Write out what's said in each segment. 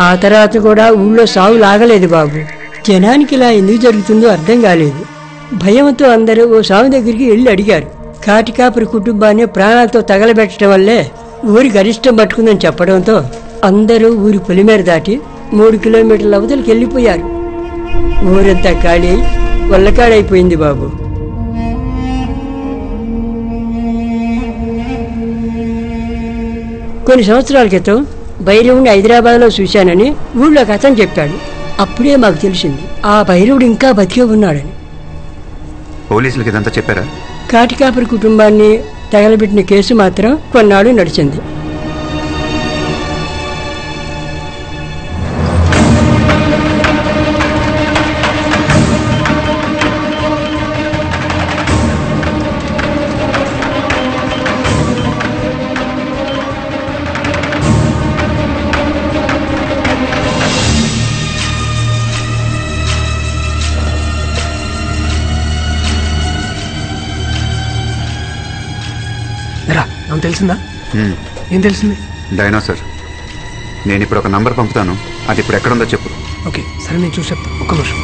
ఆ తర్వాత కూడా ఊళ్ళో సాగు లాగలేదు బాబు. జనానికి ఇలా ఎందుకు జరుగుతుందో అర్థం కాలేదు. భయంతో అందరూ ఓ స్వామి దగ్గరికి వెళ్ళి అడిగారు. కాటికాపురి కుటుంబాన్ని ప్రాణాలతో తగలబెట్టడం వల్లే ఊరి గరిష్టం పట్టుకుందని చెప్పడంతో అందరూ ఊరి పొలిమేర దాటి 3 కిలోమీటర్ల అవతలికి వెళ్ళిపోయారు. ఊరంతా ఖాళీ వల్లకాడైపోయింది బాబు. కొన్ని సంవత్సరాల క్రితం భైరవుడిని హైదరాబాద్లో చూశానని ఊళ్ళోకి అతను చెప్పాడు. అప్పుడే మాకు తెలిసింది ఆ భైరవుడు ఇంకా బతికే ఉన్నాడని. పోలీసులకి ఇదంతా చెప్పారా? కాటికాపురి కుటుంబాన్ని తగలబెట్టిన కేసు మాత్రం కొన్నాళ్ళు నడిచింది. తెలిసిందా? ఏం తెలిసింది? డైనోసార్. నేను ఇప్పుడు ఒక నంబర్ పంపుతాను, అది ఇప్పుడు ఎక్కడుందో చెప్పు. ఓకే సరే, నేను చూసి చెప్తాను. ఒక్క నిమిషం.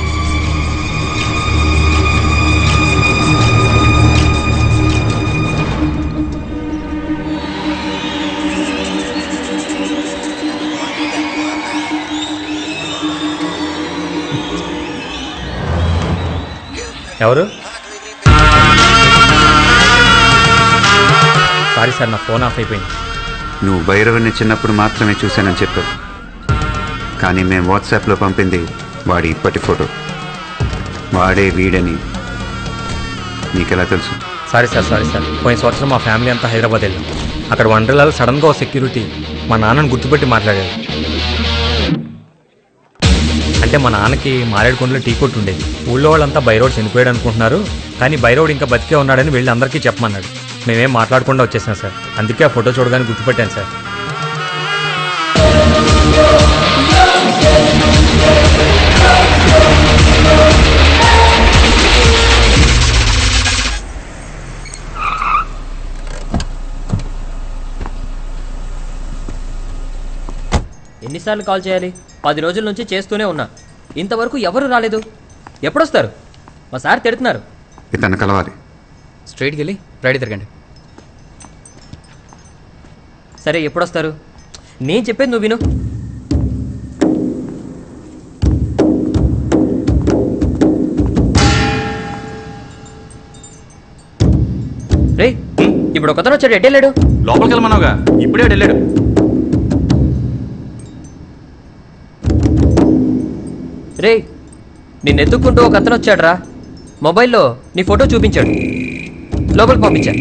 ఎవరు? సారీ సార్, నా ఫోన్ ఆఫ్ అయిపోయింది. నువ్వు భైరవుని చిన్నప్పుడు మాత్రమే చూశానని చెప్పావు, కానీ మేము వాట్సాప్లో పంపింది వాడి ఇప్పటి ఫోటో. వాడే వీడని నీకెలా తెలుసు? Sorry sir. పోయిన సంవత్సరం మా ఫ్యామిలీ అంతా హైదరాబాద్ వెళ్ళాం. అక్కడ వండర్లాలో సడన్గా ఒక సెక్యూరిటీ మా నాన్నని గుర్తుపెట్టి మాట్లాడాడు. అంటే మా నాన్నకి మారేడుకొండలో టీ కొట్టు ఉండేది. ఊళ్ళో వాళ్ళంతా భైరవుడు చనిపోయాడు అనుకుంటున్నారు, కానీ భైరవుడు ఇంకా బతికే ఉన్నాడని వెళ్ళి అందరికీ చెప్పమన్నాడు. మేమేం మాట్లాడకుండా వచ్చేసాం సార్. అందుకే ఆ ఫోటో చూడగానే గుర్తుపెట్టాను సార్. ఎన్నిసార్లు కాల్ చేయాలి? 10 రోజుల నుంచి చేస్తూనే ఉన్నా, ఇంతవరకు ఎవరు రాలేదు. ఎప్పుడొస్తారు? మా సార్ తిడుతున్నారు. ఇతను కలవాలి. స్ట్రైట్కి వెళ్ళి రైట్ తిరగండి. సరే, ఎప్పుడొస్తారు? నేను చెప్పేది నువ్వు విను. రే, ఇప్పుడు ఒకతను వచ్చాడు. ఎడ్డెళ్ళాడు. లోపలికి వెళ్ళమన్నావుగా, ఇప్పుడే వెళ్ళాడు. రే, నిన్ను ఎత్తుక్కుంటూ ఒక అతను వచ్చాడు రా. మొబైల్లో నీ ఫోటో చూపించాడు. లోపలికి పంపించా.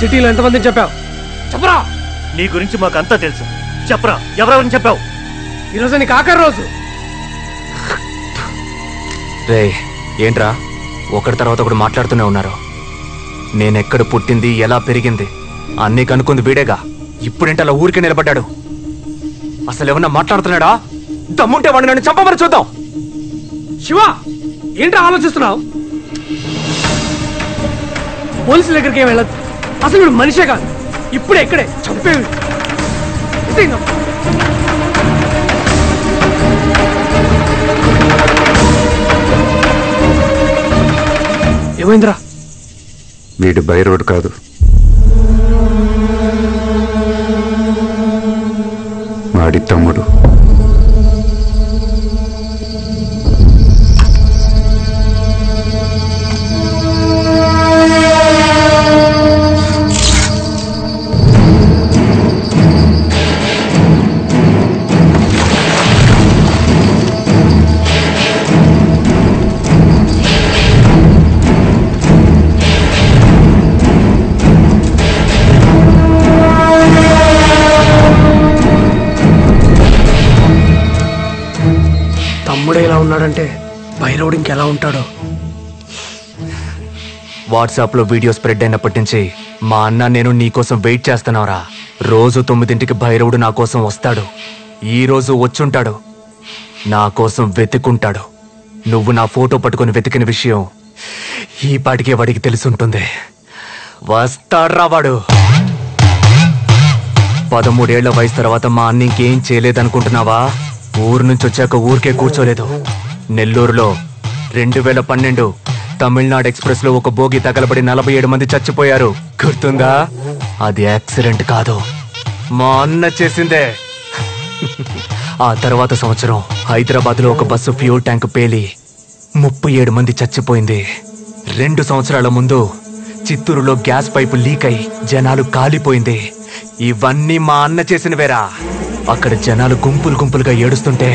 సిటీలో ఎంతమందిని చెప్పావు? చెప్పరా. నీ గురించి మాకంతా తెలుసు. చెప్పరా, ఎవరెవరిని చెప్పావు? ఈరోజు నీకు ఆఖరి రోజు. రే ఏంట్రా ఒకటి తర్వాత ఒకటి మాట్లాడుతూనే ఉన్నారు. నేనెక్కడ పుట్టింది, ఎలా పెరిగింది అన్నీ కనుక్కుంది వీడేగా. ఇప్పుడేంటి అలా ఊరికే నిలబడ్డాడు? అసలు ఏమన్నా మాట్లాడుతున్నాడా? దమ్ముంటే వాడు నన్ను చంపమని చూద్దాం. శివ, ఏంట్రా ఆలోచిస్తున్నావు? పోలీసుల దగ్గరికి ఏం వెళ్ళదు. అసలు వీడు మనిషే కాదు. ఇప్పుడే ఇక్కడే చంపేవి. ఏమైందిరా? వీడు బై రోడ్ కాదు, వాడి తమ్ముడు. తమ్ముడే ఇలా ఉన్నాడంటే బైరోడ్ ఇంకెలా ఉంటాడో. వాట్సాప్లో వీడియో స్ప్రెడ్ అయినప్పటి నుంచి మా అన్న నేను నీకోసం వెయిట్ చేస్తున్నావురా. రోజు 9ంటికి భైరవుడు నా కోసం వస్తాడు. ఈ రోజు వచ్చుంటాడు. నా కోసం వెతుకుంటాడు. నువ్వు నా ఫోటో పట్టుకుని వెతికిన విషయం ఈ పాటికే వాడికి తెలుసుంటుంది. వస్తాడ్రా వాడు. 13 ఏళ్ల వయసు తర్వాత మా అన్న ఇంకేం చేయలేదనుకుంటున్నావా? ఊరు నుంచి వచ్చాక ఊరికే కూర్చోలేదు. నెల్లూరులో 2012 తమిళనాడు ఎక్స్ప్రెస్ లో ఒక బోగి తగలబడి 47 మంది చచ్చిపోయారు. గుర్తుందా? అది యాక్సిడెంట్ కాదు, మా అన్న చేసిందే. ఆ తర్వాత సంవత్సరం హైదరాబాద్ లో ఒక బస్సు ఫ్యూల్ ట్యాంక్ పేలి 37 మంది చచ్చిపోయింది. 2 సంవత్సరాల ముందు చిత్తూరులో గ్యాస్ పైపు లీక్ అయి జనాలు కాలిపోయింది. ఇవన్నీ మా అన్న చేసినవేరా. అక్కడ జనాలు గుంపులు గుంపులుగా ఏడుస్తుంటే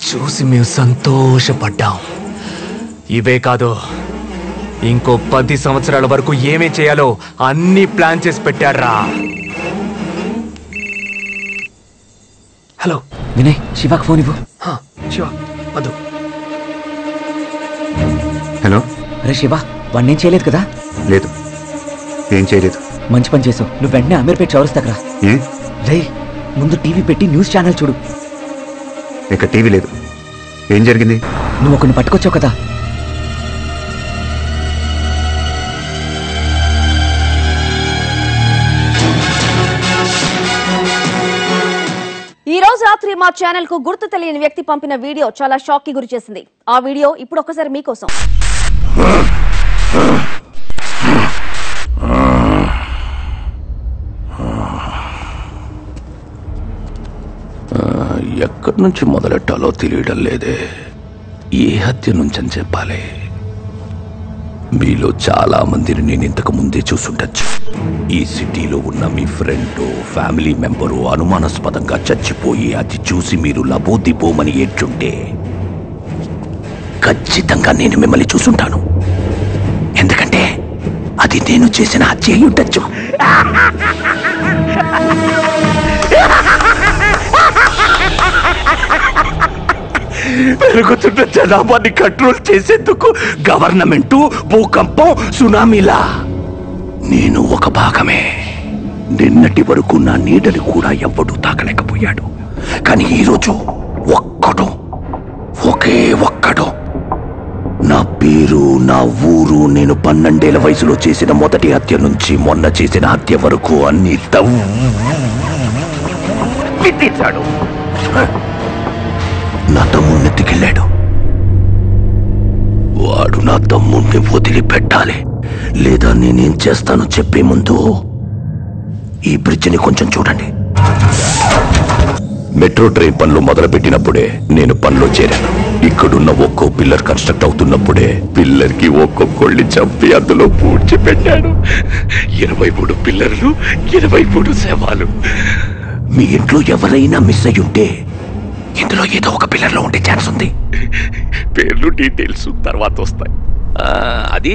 చూసి మేము సంతోషపడ్డాం. ఇవే కాదు, ఇంకో 10 సంవత్సరాల వరకు ఏమేం చేయాలో అన్ని ప్లాన్ చేసి పెట్టాడ్రా. హలో వినయ్, శివకు ఫోన్ ఇవ్వు. శివ వద్దు. హలో. అరే శివ, వాడినేం చేయలేదు కదా? లేదు, ఏం చేయలేదు. మంచి పని చేసావు. నువ్వు వెంటనే అమీర్పేట చౌరస్తాకరా. రే, ముందు టీవీ పెట్టి న్యూస్ ఛానల్ చూడు. ఇక్కడ టీవీ లేదు. ఏం జరిగింది? నువ్వు ఒకరిని పట్టుకొచ్చావు కదా. ఈ రోజు రాత్రి మా ఛానల్ కు గుర్తు తెలియని వ్యక్తి పంపిన వీడియో చాలా షాక్ కి గురి చేసింది. ఆ వీడియో ఇప్పుడు ఒకసారి మీకోసం. ఎక్కడి నుంచి మొదలెట్టాలో తెలియడం లేదే. ఏ హత్య నుంచని చెప్పాలి? మీలో చాలా మందిని నేను ఇంతకు ముందే చూసుండొచ్చు. ఈ సిటీలో ఉన్న మీ ఫ్రెండ్, ఫ్యామిలీ మెంబరు అనుమానాస్పదంగా చచ్చిపోయి అది చూసి మీరు లబోదిబోమని ఏడ్చుంటే ఖచ్చితంగా నేను మిమ్మల్ని చూసుంటాను. ఎందుకంటే అది నేను చేసిన హత్య అయి ఉండొచ్చు. పెరుగుతున్న జనాభాని కంట్రోల్ చేసేందుకు గవర్నమెంటు, భూకంపం, సునామీలా నేను ఒక భాగమే. నిన్నటి వరకు నా నీడని కూడా ఎవ్వడూ తాకలేకపోయాడు. కానీ ఈరోజు ఒకే ఒక్కడు నా పేరు, నా ఊరు, నేను 12 ఏళ్ల వయసులో చేసిన మొదటి హత్య నుంచి మొన్న చేసిన హత్య వరకు అన్ని విధించాడు. నా తమ్ముణ్ణి ఎత్తుకెళ్ళాడు. వాడు నా తమ్ముణ్ణి వదిలిపెట్టాలి, లేదా నేనేం చేస్తానో చెప్పే ముందు ఈ బ్రిడ్జిని కొంచెం చూడండి. మెట్రో ట్రైన్ పనులు మొదలుపెట్టినప్పుడే నేను పనిలో చేరాను. ఇక్కడున్న ఒక్కో పిల్లర్ కన్స్ట్రక్ట్ అవుతున్నప్పుడే పిల్లర్కి ఒక్కొక్కళ్ళని చంపి అందులో పూడ్చిపెట్టాడు. 23 పిల్లర్లు, 23 శవాలు. మీ ఇంట్లో ఎవరైనా మిస్ అయ్యి ఉంటే ఇందులో ఏదో ఒక పిల్లర్లో ఉండే ఛాన్స్ ఉంది. పేర్లు, డీటెయిల్స్ తర్వాత వస్తాయి. అది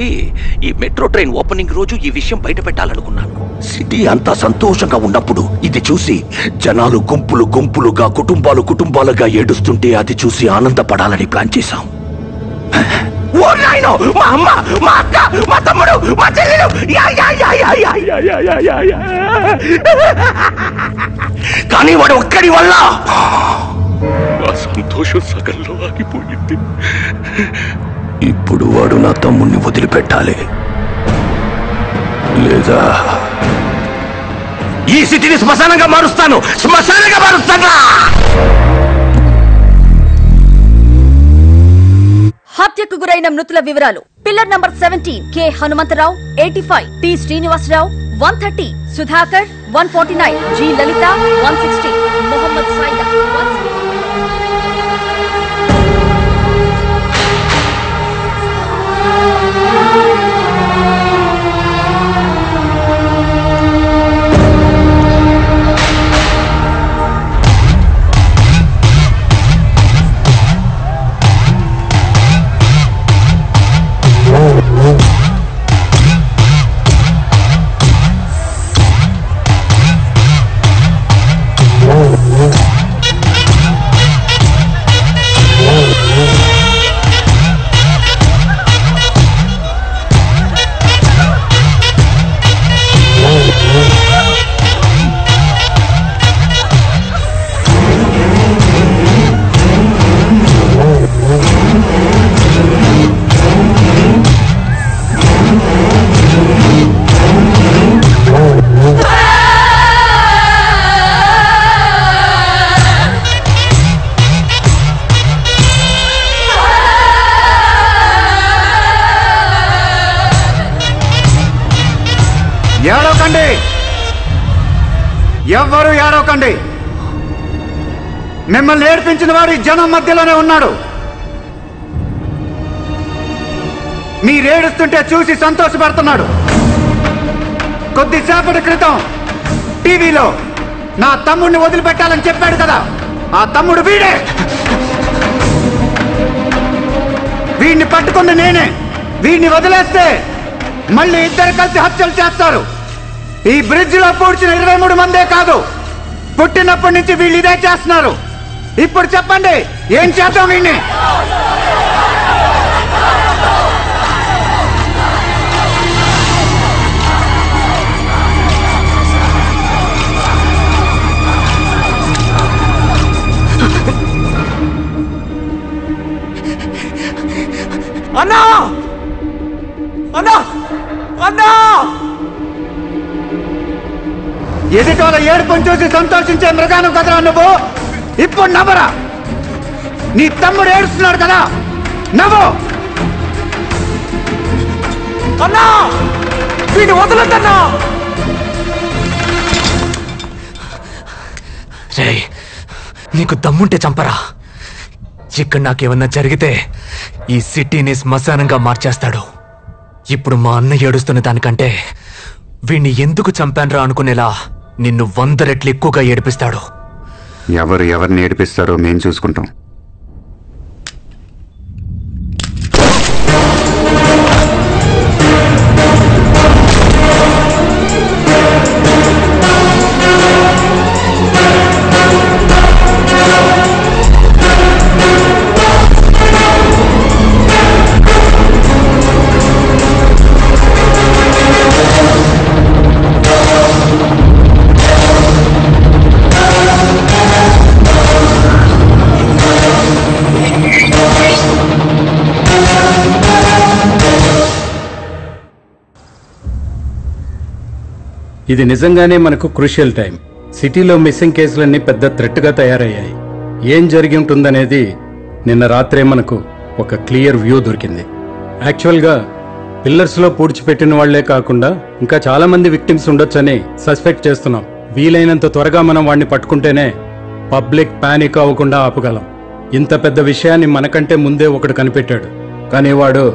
ఈ మెట్రో ట్రైన్ ఓపెనింగ్ రోజు ఈ విషయం బయట పెట్టాలనుకున్నాను. సిటీ అంతా సంతోషంగా ఉన్నప్పుడు ఇది చూసి జనాలు గుంపులు గుంపులుగా కుటుంబాలుగా ఏడుస్తుంటే అది చూసి ఆనందపడాలని ప్లాన్ చేశాం. ఓ నాయనో, మా అమ్మ, మా అక్క, మా తమ్ముడు, మా చెల్లెలు కానీ వాడు ఒక్కడి వల్ల ఆ సంతోషం సగంలో ఆగిపోయింది. ఇప్పుడు వాడు నా తమ్ముణ్ణి వదిలిపెట్టాలి, లేదా ఈ సిటీని శ్మశానంగా మారుస్తాను. హత్యకు గురైన మృతుల వివరాలు: pillar number 17 K Hanumantha Rao 85, T Srinivasa Rao 130, Sudhakar 149, G Lalitha 160, Mohammed Saida 160. ఏడవకండి, ఎవ్వరూ ఏడవకండి. మిమ్మల్ని ఏడ్పించిన వాడు ఈ జనం మధ్యలోనే ఉన్నాడు. మీరేడుస్తుంటే చూసి సంతోషపడుతున్నాడు. కొద్దిసేపటి క్రితం టీవీలో నా తమ్ముడిని వదిలిపెట్టాలని చెప్పాడు కదా, ఆ తమ్ముడు వీడే. వీడిని పట్టుకున్న నేనే. వీడిని వదిలేస్తే మళ్ళీ ఇద్దరు కలిసి హత్యలు చేస్తారు. ఈ బ్రిడ్జ్ లో పూడ్చిన 23 మందే కాదు, పుట్టినప్పటి నుంచి వీళ్ళు ఇదే చేస్తున్నారు. ఇప్పుడు చెప్పండి, ఏం చేద్దాం వీడిని? అన్నా అన్నా అన్నా! ఎదుటోళ్ళ ఏడుపుని చూసి సంతోషించే మృగాను కదరా నువ్వు. ఇప్పుడు నవ్వరా. నీ తమ్ముడు ఏడుస్తున్నాడు కదా, నవ్వు. అన్నా, వీడిని వదలొద్దన్నా. రేయ్, నీకు దమ్ముంటే చంపరా. ఇక్కడ నాకేమన్నా జరిగితే ఈ సిటీని శ్మశానంగా మార్చేస్తాడు. ఇప్పుడు మా అన్న ఏడుస్తున్న దానికంటే వీణ్ణి ఎందుకు చంపాన్రా అనుకునేలా నిన్ను 100 రెట్లు ఎక్కువగా ఏడిపిస్తాడు. ఎవరిని ఏడిపిస్తారో మేం చూసుకుంటాం. ఇది నిజంగానే మనకు క్రూషియల్ టైం. సిటీలో మిస్సింగ్ కేసులన్నీ పెద్ద థ్రెట్గా తయారయ్యాయి. ఏం జరిగి ఉంటుందనేది నిన్న రాత్రే మనకు ఒక క్లియర్ వ్యూ దొరికింది. యాక్చువల్గా పిల్లర్స్లో పూడ్చిపెట్టిన వాళ్లే కాకుండా ఇంకా చాలా మంది విక్టిమ్స్ ఉండొచ్చని సస్పెక్ట్ చేస్తున్నాం. వీలైనంత త్వరగా మనం వాడిని పట్టుకుంటేనే పబ్లిక్ పానిక్ అవ్వకుండా ఆపగలం. ఇంత పెద్ద విషయాన్ని మనకంటే ముందే ఒకడు కనిపెట్టాడు, కానీ వాడు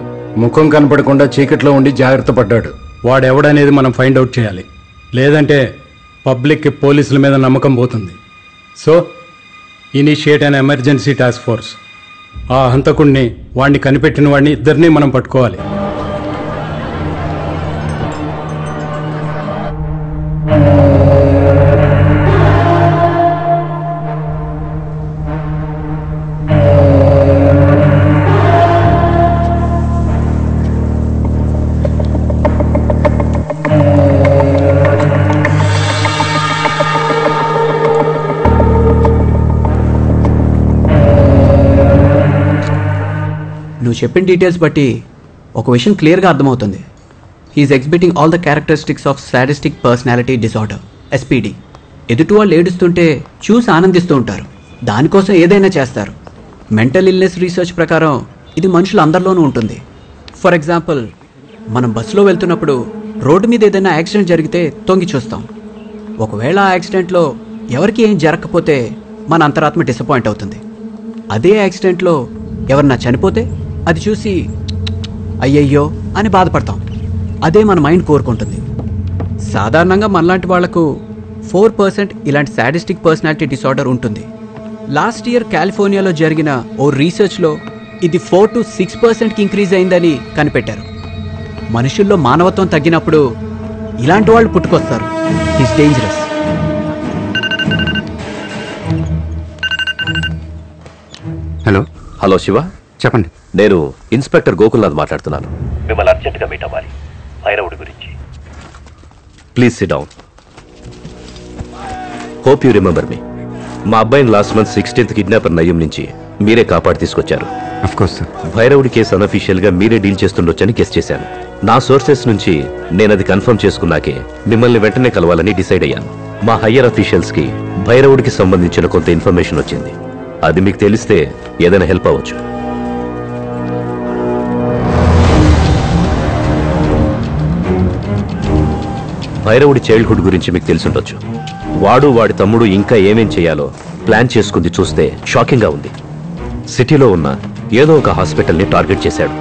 ముఖం కనపడకుండా చీకట్లో ఉండి జాగ్రత్త పడ్డాడు. వాడెవడనేది మనం ఫైండ్ అవుట్ చేయాలి, లేదంటే పబ్లిక్కి పోలీసుల మీద నమ్మకం పోతుంది. So initiate an emergency task force. ఆ హంతకుడిని, వాడిని కనిపెట్టిన వాడిని ఇద్దరినీ మనం పట్టుకోవాలి. నువ్వు చెప్పిన డీటెయిల్స్ బట్టి ఒక విషయం క్లియర్గా అర్థమవుతుంది. He's exhibiting all the characteristics of sadistic personality disorder, SPD. ఎదుటి వాళ్ళు ఏడుస్తుంటే చూసి ఆనందిస్తూ ఉంటారు, దానికోసం ఏదైనా చేస్తారు. మెంటల్ ఇల్నెస్ రీసెర్చ్ ప్రకారం ఇది మనుషులందరిలోనూ ఉంటుంది. ఫర్ ఎగ్జాంపుల్, మనం బస్సులో వెళ్తున్నప్పుడు రోడ్డు మీద ఏదైనా యాక్సిడెంట్ జరిగితే తొంగి చూస్తాం. ఒకవేళ ఆ యాక్సిడెంట్లో ఎవరికి ఏం జరగకపోతే మన అంతరాత్మ డిసప్పాయింట్ అవుతుంది. అదే యాక్సిడెంట్లో ఎవరన్నా చనిపోతే అది చూసి అయ్యయ్యో అని బాధపడతాం. అదే మన మైండ్ కోరుకుంటుంది. సాధారణంగా మనలాంటి వాళ్లకు 4% ఇలాంటి సాడిస్టిక్ పర్సనాలిటీ డిసార్డర్ ఉంటుంది. లాస్ట్ ఇయర్ కాలిఫోర్నియాలో జరిగిన ఓ రీసెర్చ్లో ఇది 4 to 6%కి ఇంక్రీజ్ అయిందని కనిపెట్టారు. మనుషుల్లో మానవత్వం తగ్గినప్పుడు ఇలాంటి వాళ్ళు పుట్టుకొస్తారు. It's dangerous. Hello hello Shiva, చెప్పండి. నేను ఇన్స్పెక్టర్ గోకుల్నాథ్ మాట్లాడుతున్నాను. మిమ్మల్ని అర్జెంటుగా మీట్ అవ్వాలి, భైరవుడి గురించి. Please SIT down. Hope you remember me. మా అబ్బాయిని లాస్ట్ మంత్ 16th కిడ్నాపర్ నయ్యం నుంచి మీరే కాపాడి తీసుకొచ్చారు. భైరవుడి కేసు అనఫీషియల్ గా మీరే డీల్ చేస్తుండొచ్చని గెస్ చేశాను. నా సోర్సెస్ నుంచి నేను అది కన్ఫర్మ్ చేసుకున్నాకే మిమ్మల్ని వెంటనే కలవాలని డిసైడ్ అయ్యాను. మా హయ్యర్ అఫీషియల్స్ కి భైరవుడికి సంబంధించిన కొంత ఇన్ఫర్మేషన్ వచ్చింది. అది మీకు తెలిస్తే ఏదైనా హెల్ప్ అవ్వచ్చు. భైరవుడి చైల్డ్హుడ్ గురించి మీకు తెలిసుండొచ్చు. వాడు వాడి తమ్ముడు ఇంకా ఏమేం చేయాలో ప్లాన్ చేసుకుంది చూస్తే షాకింగ్ గా ఉంది. సిటీలో ఉన్న ఏదో ఒక హాస్పిటల్ని టార్గెట్ చేశాడు.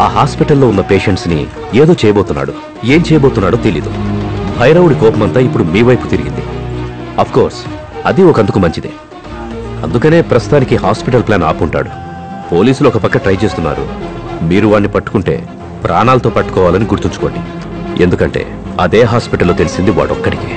ఆ హాస్పిటల్లో ఉన్న పేషెంట్స్ ని ఏదో చేయబోతున్నాడు. ఏం చేయబోతున్నాడో తెలీదు. భైరవుడి కోపమంతా ఇప్పుడు మీ వైపు తిరిగింది. అఫ్కోర్స్ అది ఒకందుకు మంచిదే. అందుకనే ప్రస్తుతానికి హాస్పిటల్ ప్లాన్ ఆపుంటాడు. పోలీసులు ఒక పక్క ట్రై చేస్తున్నారు. మీరు వాడిని పట్టుకుంటే ప్రాణాలతో పట్టుకోవాలని గుర్తుంచుకోండి. ఎందుకంటే అదే హాస్పిటల్లో తెలిసింది వాడొక్కడికే.